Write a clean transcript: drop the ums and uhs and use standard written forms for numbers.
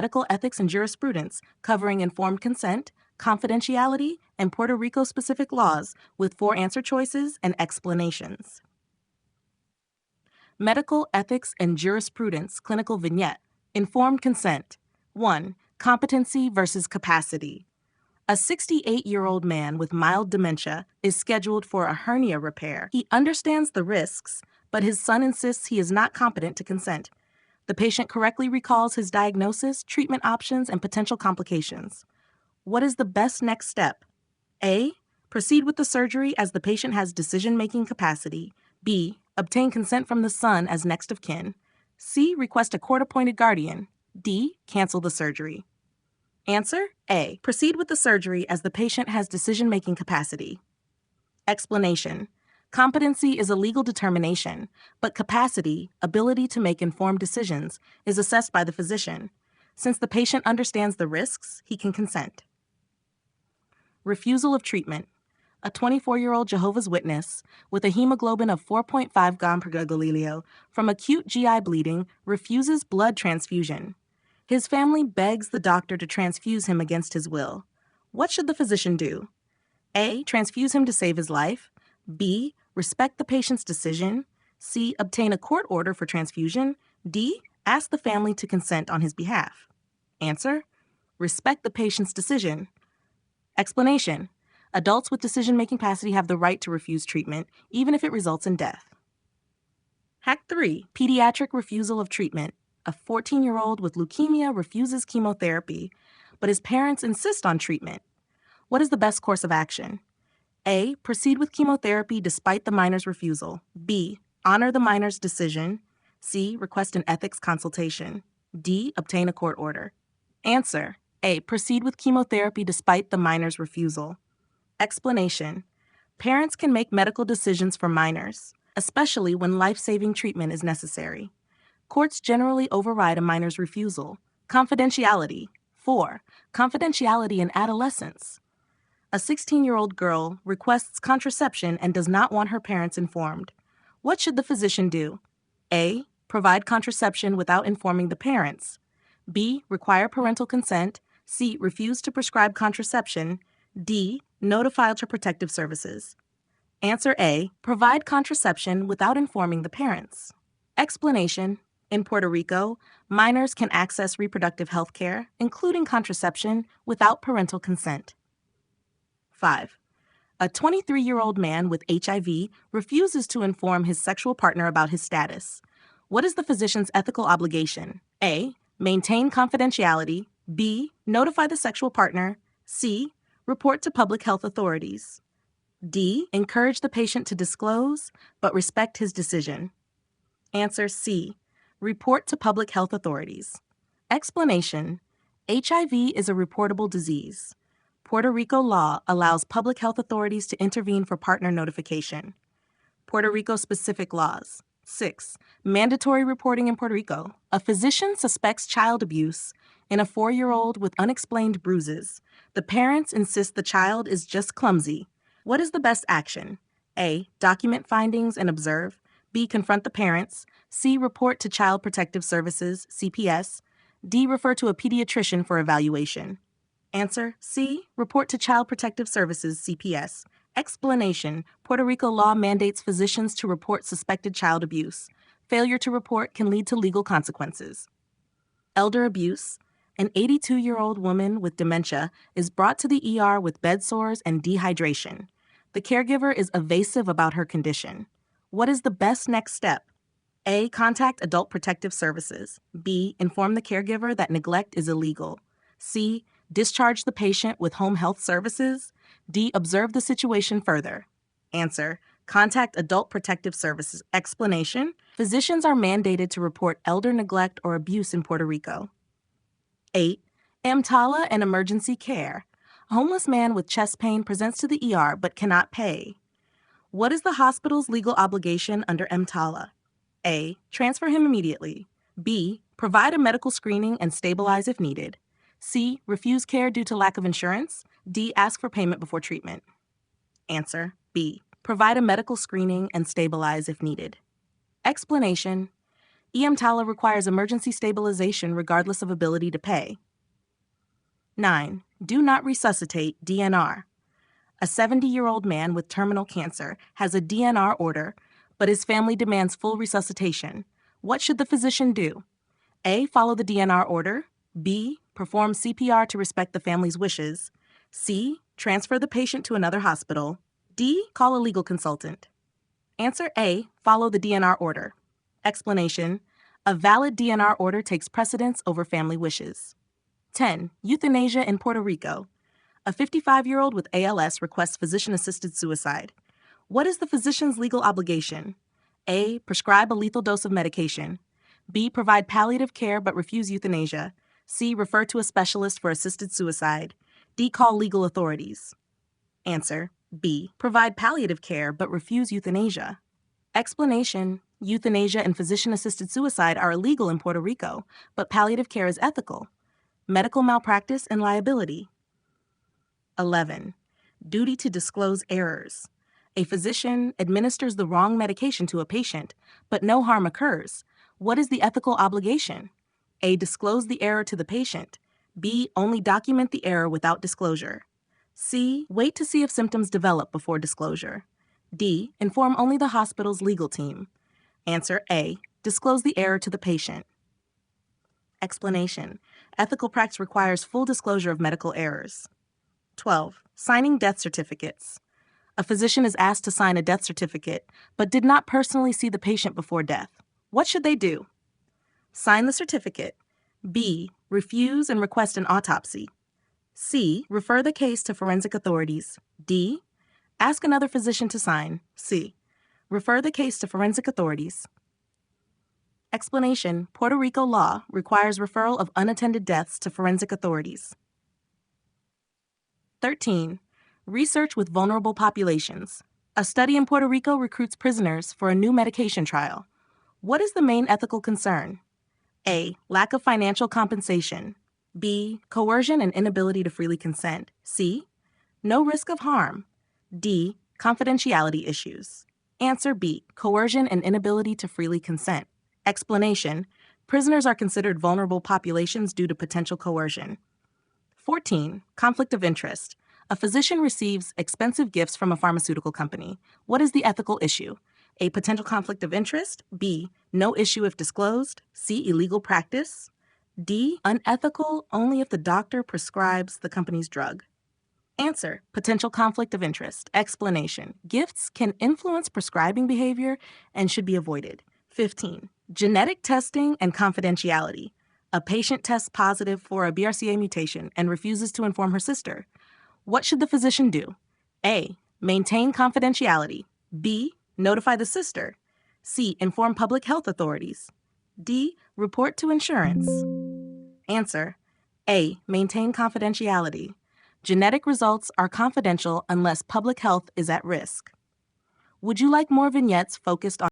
Medical Ethics and Jurisprudence, covering informed consent, confidentiality, and Puerto Rico-specific laws with 4 answer choices and explanations. Medical Ethics and Jurisprudence Clinical Vignette, Informed Consent. 1. Competency versus capacity. A 68-year-old man with mild dementia is scheduled for a hernia repair. He understands the risks, but his son insists he is not competent to consent. The patient correctly recalls his diagnosis, treatment options, and potential complications. What is the best next step? A. Proceed with the surgery as the patient has decision-making capacity. B. Obtain consent from the son as next of kin. C. Request a court-appointed guardian. D. Cancel the surgery. Answer: A. Proceed with the surgery as the patient has decision-making capacity. Explanation: competency is a legal determination, but capacity, ability to make informed decisions, is assessed by the physician. Since the patient understands the risks, he can consent. Refusal of treatment. A 24-year-old Jehovah's Witness with a hemoglobin of 4.5 gram per deciliter from acute GI bleeding refuses blood transfusion. His family begs the doctor to transfuse him against his will. What should the physician do? A. Transfuse him to save his life. B. Respect the patient's decision. C. Obtain a court order for transfusion. D. Ask the family to consent on his behalf. Answer: respect the patient's decision. Explanation: adults with decision-making capacity have the right to refuse treatment, even if it results in death. Hack 3. Pediatric refusal of treatment. A 14-year-old with leukemia refuses chemotherapy, but his parents insist on treatment. What is the best course of action? A. Proceed with chemotherapy despite the minor's refusal. B. Honor the minor's decision. C. Request an ethics consultation. D. Obtain a court order. Answer: A. Proceed with chemotherapy despite the minor's refusal. Explanation: parents can make medical decisions for minors, especially when life-saving treatment is necessary. Courts generally override a minor's refusal. Confidentiality. 4. Confidentiality in adolescence. A 16-year-old girl requests contraception and does not want her parents informed. What should the physician do? A. Provide contraception without informing the parents. B. Require parental consent. C. Refuse to prescribe contraception. D. Notify Child Protective Services. Answer: A. Provide contraception without informing the parents. Explanation: in Puerto Rico, minors can access reproductive health care, including contraception, without parental consent. 5. A 23-year-old man with HIV refuses to inform his sexual partner about his status. What is the physician's ethical obligation? A. Maintain confidentiality. B. Notify the sexual partner. C. Report to public health authorities. D. Encourage the patient to disclose, but respect his decision. Answer: C. Report to public health authorities. Explanation: HIV is a reportable disease. Puerto Rico law allows public health authorities to intervene for partner notification. Puerto Rico-specific laws. 6. Mandatory reporting in Puerto Rico. A physician suspects child abuse in a 4-year-old with unexplained bruises. The parents insist the child is just clumsy. What is the best action? A. Document findings and observe. B. Confront the parents. C. Report to Child Protective Services, CPS. D. Refer to a pediatrician for evaluation. Answer: C. Report to Child Protective Services, CPS. Explanation: Puerto Rico law mandates physicians to report suspected child abuse. Failure to report can lead to legal consequences. Elder abuse. An 82-year-old woman with dementia is brought to the ER with bed sores and dehydration. The caregiver is evasive about her condition. What is the best next step? A. Contact Adult Protective Services. B. Inform the caregiver that neglect is illegal. C. Discharge the patient with home health services. D. Observe the situation further. Answer: contact Adult Protective Services. Explanation: physicians are mandated to report elder neglect or abuse in Puerto Rico. 8. EMTALA and emergency care. A homeless man with chest pain presents to the ER but cannot pay. What is the hospital's legal obligation under EMTALA? A. Transfer him immediately. B. Provide a medical screening and stabilize if needed. C. Refuse care due to lack of insurance. D. Ask for payment before treatment. Answer: B. Provide a medical screening and stabilize if needed. Explanation: EMTALA requires emergency stabilization regardless of ability to pay. 9. Do not resuscitate DNR. A 70-year-old man with terminal cancer has a DNR order, but his family demands full resuscitation. What should the physician do? A. Follow the DNR order. B. Perform CPR to respect the family's wishes. C. Transfer the patient to another hospital. D. Call a legal consultant. Answer A. Follow the DNR order. Explanation: a valid DNR order takes precedence over family wishes. 10. Euthanasia in Puerto Rico. A 55-year-old with ALS requests physician-assisted suicide. What is the physician's legal obligation? A. Prescribe a lethal dose of medication. B. Provide palliative care but refuse euthanasia. C. Refer to a specialist for assisted suicide. D. Call legal authorities. Answer: B. Provide palliative care but refuse euthanasia. Explanation: euthanasia and physician-assisted suicide are illegal in Puerto Rico, but palliative care is ethical. Medical malpractice and liability. 11. Duty to disclose errors. A physician administers the wrong medication to a patient, but no harm occurs. What is the ethical obligation? A. Disclose the error to the patient. B. Only document the error without disclosure. C. Wait to see if symptoms develop before disclosure. D. Inform only the hospital's legal team. Answer A. Disclose the error to the patient. Explanation: ethical practice requires full disclosure of medical errors. 12. Signing death certificates. A physician is asked to sign a death certificate, but did not personally see the patient before death. What should they do? Sign the certificate. B. Refuse and request an autopsy. C. Refer the case to forensic authorities. D. Ask another physician to sign. C. Refer the case to forensic authorities. Explanation: Puerto Rico law requires referral of unattended deaths to forensic authorities. 13. Research with vulnerable populations. A study in Puerto Rico recruits prisoners for a new medication trial. What is the main ethical concern? A. Lack of financial compensation. B. Coercion and inability to freely consent. C. No risk of harm. D. Confidentiality issues. Answer B. Coercion and inability to freely consent. Explanation: prisoners are considered vulnerable populations due to potential coercion. 14. Conflict of interest. A physician receives expensive gifts from a pharmaceutical company. What is the ethical issue? A. Potential conflict of interest. B. No issue if disclosed. C. Illegal practice. D. Unethical only if the doctor prescribes the company's drug. Answer: potential conflict of interest. Explanation: gifts can influence prescribing behavior and should be avoided. 15. Genetic testing and confidentiality. A patient tests positive for a BRCA mutation and refuses to inform her sister. What should the physician do? A. Maintain confidentiality. B. Notify the sister. C. Inform public health authorities. D. Report to insurance. Answer: A. Maintain confidentiality. Genetic results are confidential unless public health is at risk. Would you like more vignettes focused on